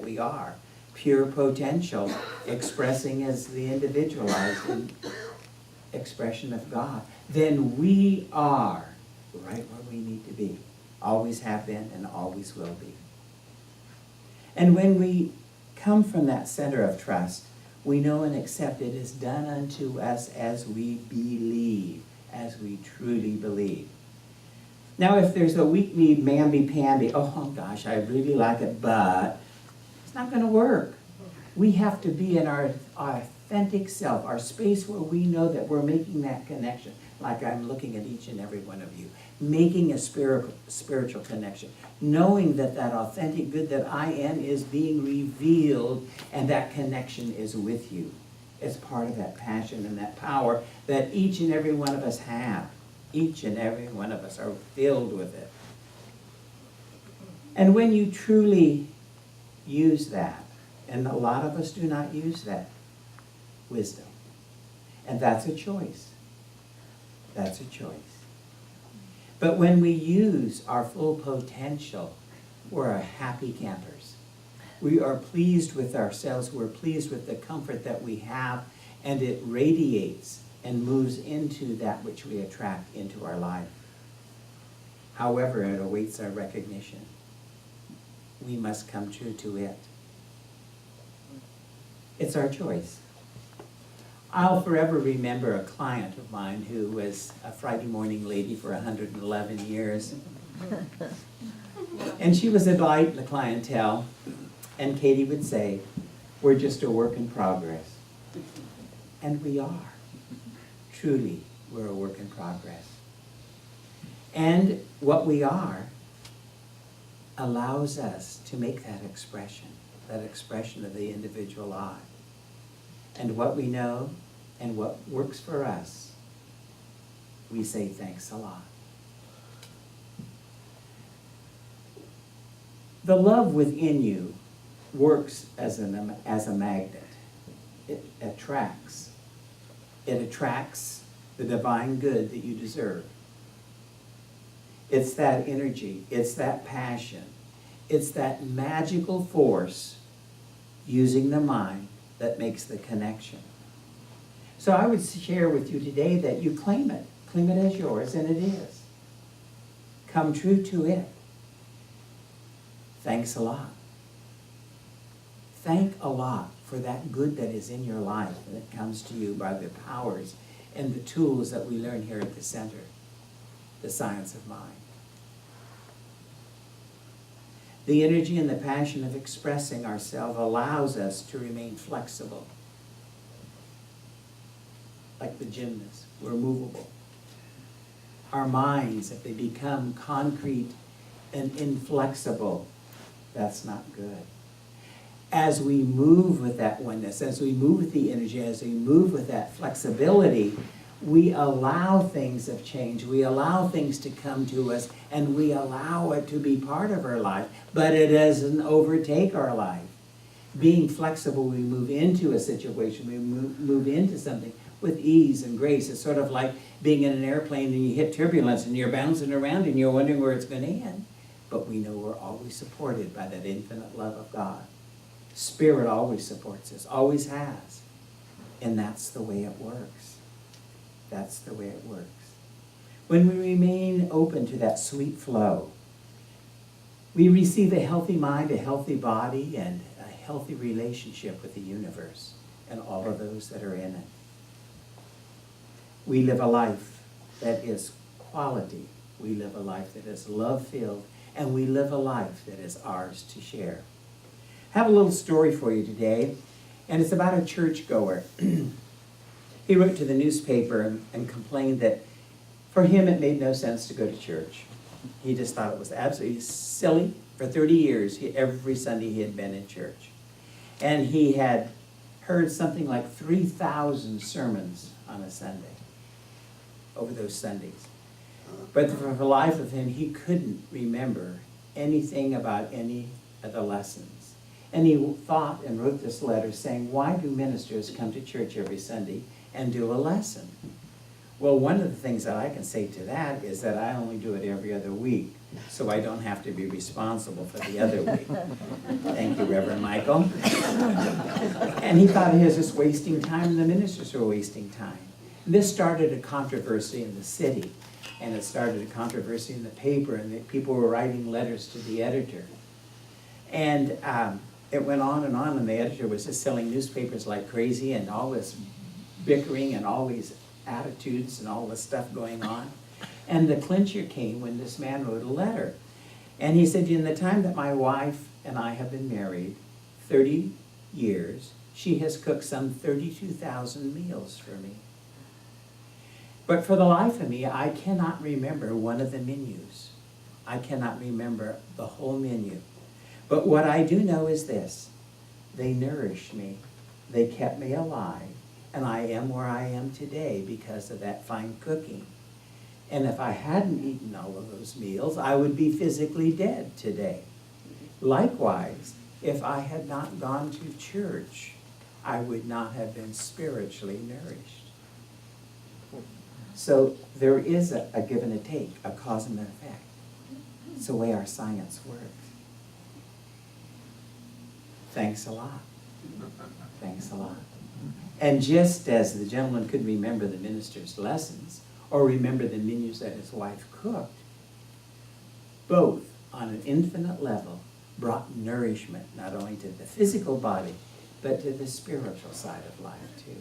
we are. Pure potential, expressing as the individualized expression of God. Then we are right where we need to be. Always have been and always will be. And when we come from that center of trust, we know and accept it is done unto us as we believe, as we truly believe. Now, if there's a weak-kneed mamby-pamby, oh gosh, I really like it, but it's not going to work. We have to be in our authentic self, our space where we know that we're making that connection, like I'm looking at each and every one of you, making a spiritual connection, knowing that that authentic good that I am is being revealed, and that connection is with you. It's part of that passion and that power that each and every one of us have. Each and every one of us are filled with it. And when you truly use that, and a lot of us do not use that wisdom, and that's a choice. That's a choice. But when we use our full potential, we're happy campers. We are pleased with ourselves. We're pleased with the comfort that we have, and it radiates and moves into that which we attract into our life. However, it awaits our recognition. We must come true to it. It's our choice. I'll forever remember a client of mine who was a Friday morning lady for 111 years. And she was a delight in the clientele. And Katie would say, we're just a work in progress. And we are. Truly, we're a work in progress. And what we are allows us to make that expression of the individual I. And what we know and what works for us, we say thanks a lot. The love within you works as a magnet. It attracts. It attracts the divine good that you deserve. It's that energy. It's that passion. It's that magical force using the mind that makes the connection. So I would share with you today that you claim it. Claim it as yours, and it is. Come true to it. Thanks a lot. Thank a lot for that good that is in your life and that comes to you by the powers and the tools that we learn here at the center, the science of mind. The energy and the passion of expressing ourselves allows us to remain flexible. Like the gymnast, we're movable. Our minds, if they become concrete and inflexible, that's not good. As we move with that oneness, as we move with the energy, as we move with that flexibility, we allow things of change. We allow things to come to us, and we allow it to be part of our life, but it doesn't overtake our life. Being flexible, we move into a situation, we move into something with ease and grace. It's sort of like being in an airplane and you hit turbulence and you're bouncing around and you're wondering where it's going to end. But we know we're always supported by that infinite love of God. Spirit always supports us, always has. And that's the way it works. That's the way it works. When we remain open to that sweet flow, we receive a healthy mind, a healthy body, and a healthy relationship with the universe and all of those that are in it. We live a life that is quality. We live a life that is love-filled, and we live a life that is ours to share. I have a little story for you today, and it's about a churchgoer. He wrote to the newspaper and complained that for him it made no sense to go to church. He just thought it was absolutely silly. For 30 years, every Sunday he had been in church. And he had heard something like 3,000 sermons on a Sunday, over those Sundays. But for the life of him, he couldn't remember anything about any of the lessons. And he thought and wrote this letter saying, why do ministers come to church every Sunday and do a lesson? Well, one of the things that I can say to that is that I only do it every other week, so I don't have to be responsible for the other week. Thank you, Reverend Michael. And he thought he was just wasting time, and the ministers were wasting time. This started a controversy in the city, and it started a controversy in the paper, and the people were writing letters to the editor. And it went on, and the editor was just selling newspapers like crazy, and all this bickering and all these attitudes and all this stuff going on. And the clincher came when this man wrote a letter. And he said, in the time that my wife and I have been married, 30 years, she has cooked some 32,000 meals for me. But for the life of me, I cannot remember one of the menus. I cannot remember the whole menu. But what I do know is this: they nourished me, they kept me alive, and I am where I am today because of that fine cooking. And if I hadn't eaten all of those meals, I would be physically dead today. Likewise, if I had not gone to church, I would not have been spiritually nourished. So there is a give and a take, a cause and an effect. It's the way our science works. Thanks a lot. Thanks a lot. And just as the gentleman couldn't remember the minister's lessons or remember the menus that his wife cooked, both on an infinite level brought nourishment not only to the physical body, but to the spiritual side of life too.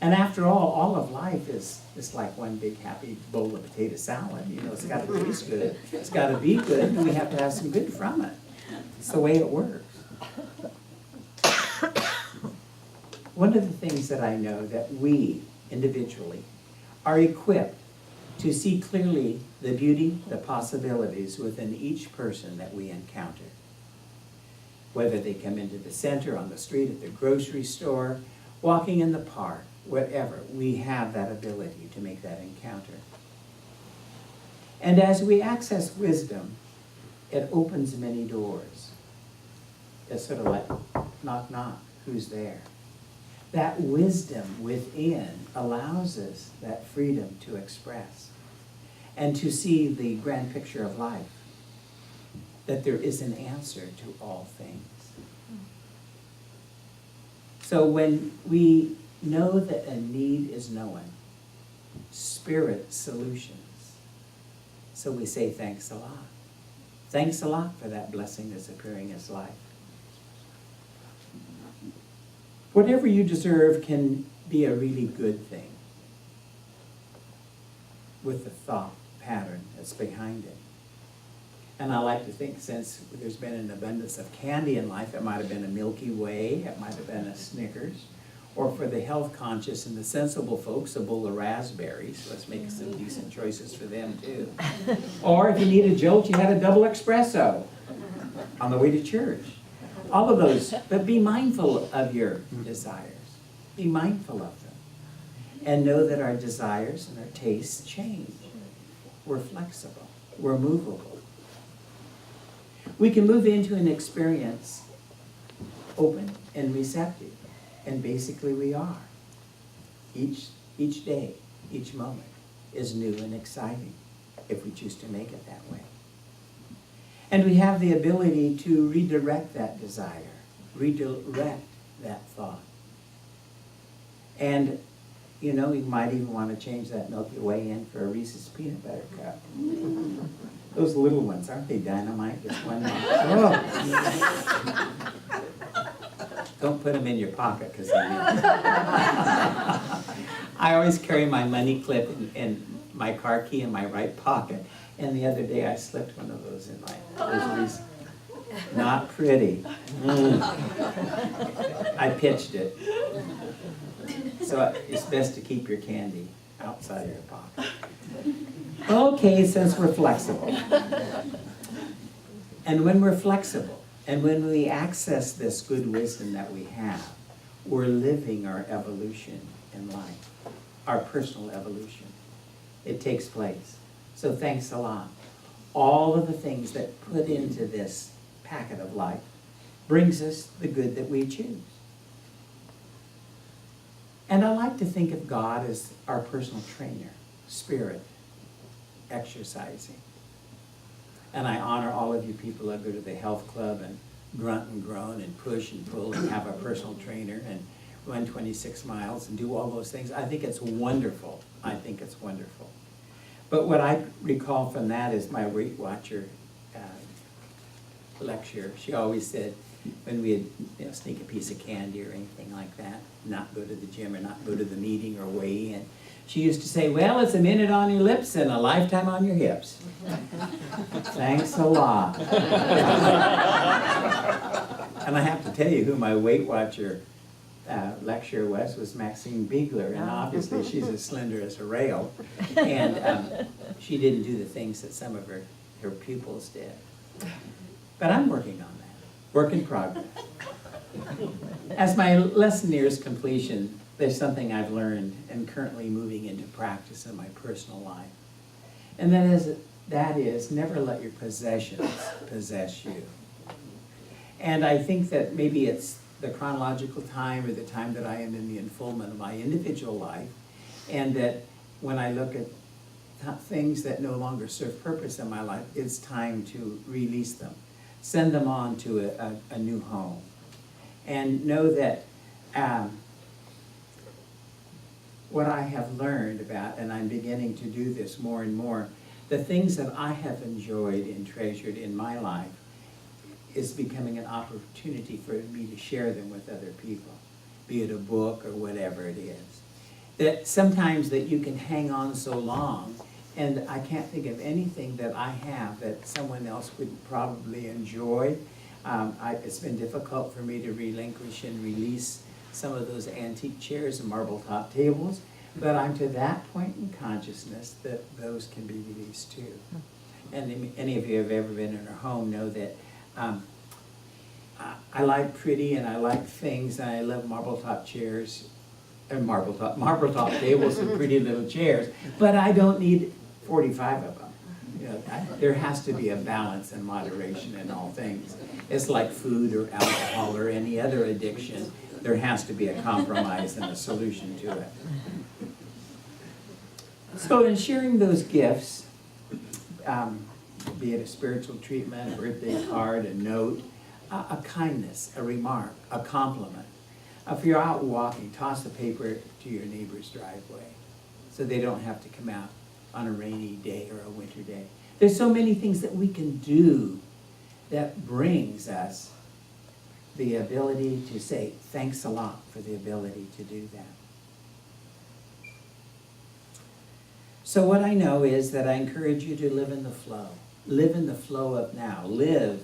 And after all of life is like one big happy bowl of potato salad. You know, it's got to taste good, it's got to be good, and we have to have some good from it. It's the way it works. One of the things that I know that we, individually, are equipped to see clearly the beauty, the possibilities within each person that we encounter. Whether they come into the center, on the street, at the grocery store, walking in the park, whatever, we have that ability to make that encounter. And as we access wisdom, it opens many doors. It's sort of like, knock, knock, who's there? That wisdom within allows us that freedom to express and to see the grand picture of life, that there is an answer to all things. So when we know that a need is known, spirit solutions. So we say thanks a lot. Thanks a lot for that blessing that's appearing in his life. Whatever you deserve can be a really good thing with the thought pattern that's behind it. And I like to think, since there's been an abundance of candy in life, it might have been a Milky Way, it might have been a Snickers, or for the health conscious and the sensible folks, a bowl of raspberries. Let's make some decent choices for them too. Or if you need a jolt, you had a double espresso on the way to church. All of those, but be mindful of your desires. Be mindful of them. And know that our desires and our tastes change. We're flexible. We're movable. We can move into an experience open and receptive. And basically we are. Each day, each moment is new and exciting if we choose to make it that way. And we have the ability to redirect that desire, redirect that thought. And, you know, you might even want to change that Milky Way in for a Reese's peanut butter cup. Those little ones, aren't they dynamite? Just one. Oh. Don't put them in your pocket, because I always carry my money clip and my car key in my right pocket. And the other day I slipped one of those in my not pretty. I pitched it. So it's best to keep your candy outside of your pocket. Okay, since we're flexible. And when we're flexible, and when we access this good wisdom that we have, we're living our evolution in life, our personal evolution. It takes place. So thanks a lot. All of the things that put into this packet of life brings us the good that we choose. And I like to think of God as our personal trainer, spirit, exercising. And I honor all of you people that go to the health club and grunt and groan and push and pull and have a personal trainer and run 26 miles and do all those things. I think it's wonderful. I think it's wonderful. But what I recall from that is my Weight Watcher lecture. She always said, when we would sneak a piece of candy or anything like that, not go to the gym or not go to the meeting or weigh in, she used to say, well, it's a minute on your lips and a lifetime on your hips. Thanks a lot. And I have to tell you who my Weight Watcher lecturer was Maxine Biegler, and obviously she's as slender as a rail, and she didn't do the things that some of her pupils did. But I'm working on that. Work in progress. As my lesson nears completion, there's something I've learned and currently moving into practice in my personal life. And that is never let your possessions possess you. And I think that maybe it's the chronological time or the time that I am in the unfoldment of my individual life, and that when I look at things that no longer serve purpose in my life, it's time to release them. Send them on to a new home. And know that what I have learned about, and I'm beginning to do this more and more, the things that I have enjoyed and treasured in my life is becoming an opportunity for me to share them with other people, be it a book or whatever it is. That sometimes that you can hang on so long, and I can't think of anything that I have that someone else would probably enjoy. It's been difficult for me to relinquish and release some of those antique chairs and marble top tables, but I'm to that point in consciousness that those can be released too. And any of you who have ever been in a home know that I like pretty and I like things, and I love marble top chairs and marble top tables and pretty little chairs, but I don't need 45 of them. You know, there has to be a balance and moderation in all things. It's like food or alcohol or any other addiction. There has to be a compromise and a solution to it. So in sharing those gifts, be it a spiritual treatment, a birthday card, a note, a kindness, a remark, a compliment. If you're out walking, toss a paper to your neighbor's driveway so they don't have to come out on a rainy day or a winter day. There's so many things that we can do that brings us the ability to say thanks a lot for the ability to do that. So what I know is that I encourage you to live in the flow. Live in the flow of now. Live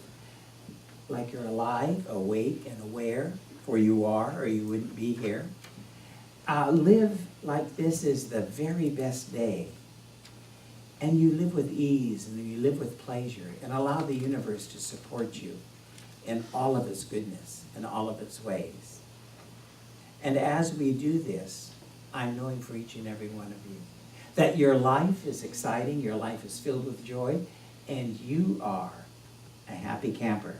like you're alive, awake, and aware, for you are, or you wouldn't be here. Live like this is the very best day. And you live with ease, and you live with pleasure, and allow the universe to support you in all of its goodness and all of its ways. And as we do this, I'm knowing for each and every one of you that your life is exciting, your life is filled with joy, and you are a happy camper,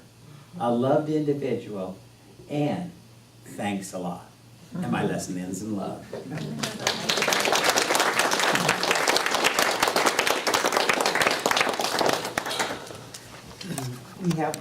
a loved individual, and thanks a lot. And my lesson ends in love. We have